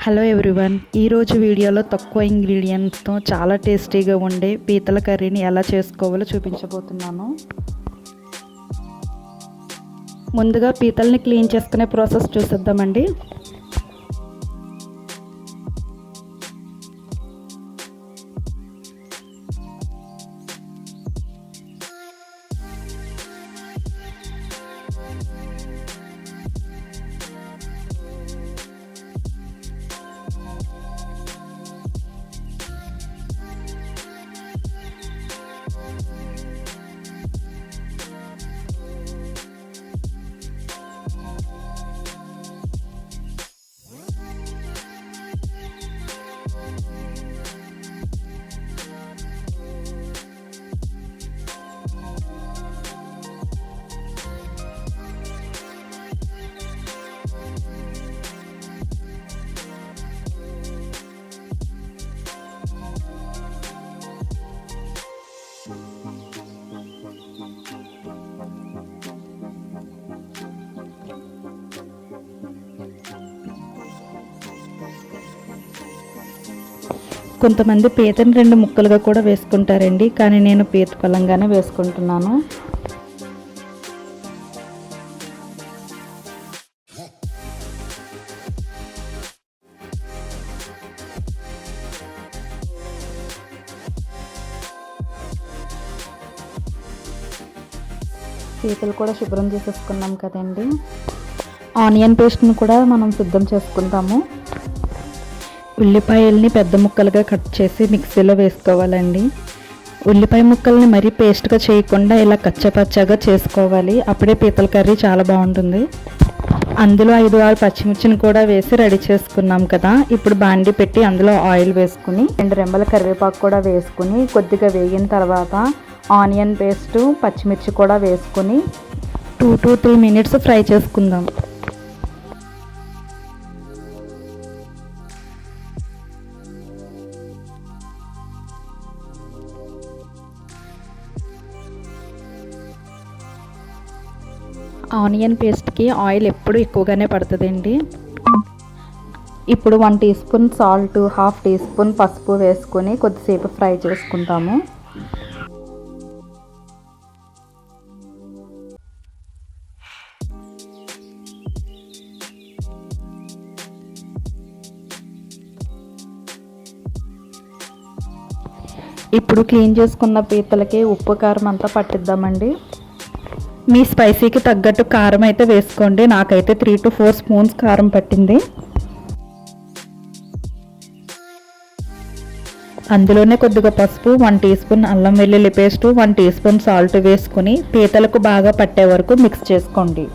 Hello everyone, ఈరోజు వీడియోలో తక్కువ ఇంగ్రీడియంట్స్తో చాలా టేస్టీగా ఉండే పీతల కర్రీని ఎలా చేసుకోవాలో చూపించబోతున్నాను. ముందుగా పీతల్ని క్లీన్ చేసుకునే ప్రాసెస్ చూసేద్దామండి. కొంతమంది పీతని 2 ముక్కలుగా కూడా వేసుకుంటారండి, కానీ నేను పీత పలంగానే వేసుకుంటున్నాను. పీతలు కూడా శుభ్రం చేసేసుకున్నాం కదండి. ఆనియన్ పేస్ట్ని కూడా మనం సిద్ధం చేసుకుంటాము. ఉల్లిపాయల్ని పెద్ద ముక్కలుగా కట్ చేసి మిక్సీలో వేసుకోవాలండి. ఉల్లిపాయ ముక్కల్ని మరీ పేస్ట్గా చేయకుండా ఇలా కచ్చపచ్చగా చేసుకోవాలి, అప్పుడే పీతల కర్రీ చాలా బాగుంటుంది. అందులో 5-6 పచ్చిమిర్చిని కూడా వేసి రెడీ చేసుకున్నాం కదా. ఇప్పుడు బాండి పెట్టి అందులో ఆయిల్ వేసుకుని 2 రెమ్మల కరివేపాకు కూడా వేసుకుని కొద్దిగా వేగిన తర్వాత ఆనియన్ పేస్టు, పచ్చిమిర్చి కూడా వేసుకుని 2 to 3 minutes ఫ్రై చేసుకుందాం. ఆనియన్ పేస్ట్కి ఆయిల్ ఎప్పుడు ఎక్కువగానే పడుతుందండి. ఇప్పుడు 1 teaspoon salt, 1/2 teaspoon పసుపు వేసుకొని కొద్దిసేపు ఫ్రై చేసుకుంటాము. ఇప్పుడు క్లీన్ చేసుకున్న పీతలకి ఉప్పు కారం అంతా పట్టిద్దామండి. మీ స్పైసీకి తగ్గట్టు కారం అయితే వేసుకోండి. నాకైతే 3 to 4 స్పూన్స్ కారం పట్టింది. అందులోనే కొద్దిగా పసుపు, 1 టీ స్పూన్ అల్లం వెల్లుల్లి పేస్ట్, 1 టీ స్పూన్ సాల్ట్ వేసుకుని పీతలకు బాగా పట్టే వరకు మిక్స్ చేసుకోండి.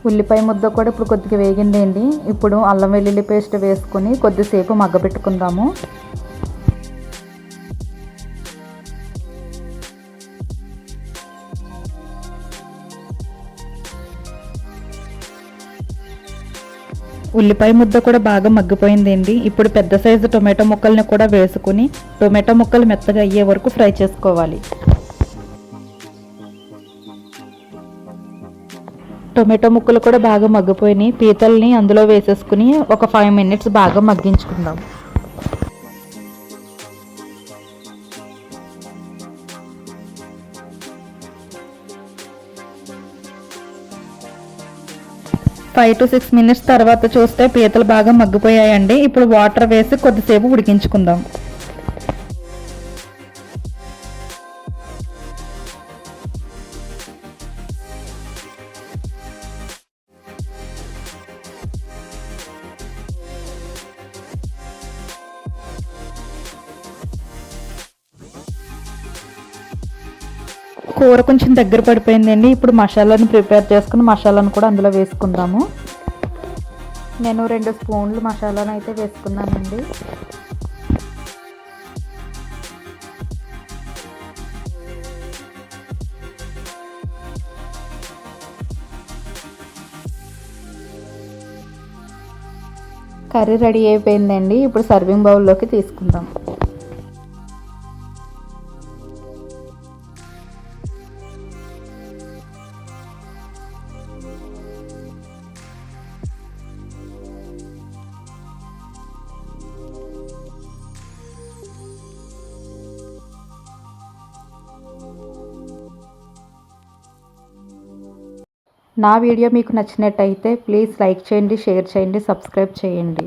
ఉల్లిపాయ ముద్ద కూడా ఇప్పుడు కొద్దిగా వేగిందండి. ఇప్పుడు అల్లం వెల్లుల్లి పేస్ట్ వేసుకొని కొద్దిసేపు మగ్గబెట్టుకుందాము. ఉల్లిపాయ ముద్ద కూడా బాగా మగ్గిపోయిందండి. ఇప్పుడు పెద్ద సైజు టొమాటో ముక్కల్ని కూడా వేసుకుని టొమాటో ముక్కలు మెత్తగా అయ్యే వరకు ఫ్రై చేసుకోవాలి. టొమాటో ముక్కలు కూడా బాగా మగ్గిపోయినాయి. పీతల్ని అందులో వేసేసుకుని ఒక 5 minutes బాగా మగ్గించుకుందాం. ఫైవ్ to 6 minutes తర్వాత చూస్తే పీతలు బాగా మగ్గిపోయాయండి. ఇప్పుడు వాటర్ వేసి కొద్దిసేపు ఉడికించుకుందాం. కూర కొంచెం దగ్గర పడిపోయిందండి. ఇప్పుడు మసాలాను ప్రిపేర్ చేసుకుని మసాలాను కూడా అందులో వేసుకుందాము. నేను 2 స్పూన్లు మసాలాను అయితే వేసుకున్నానండి. కర్రీ రెడీ అయిపోయిందండి. ఇప్పుడు సర్వింగ్ బౌల్లోకి తీసుకుందాం. నా వీడియో మీకు నచ్చినట్టయితే ప్లీజ్ లైక్ చేయండి, షేర్ చేయండి, సబ్స్క్రైబ్ చేయండి.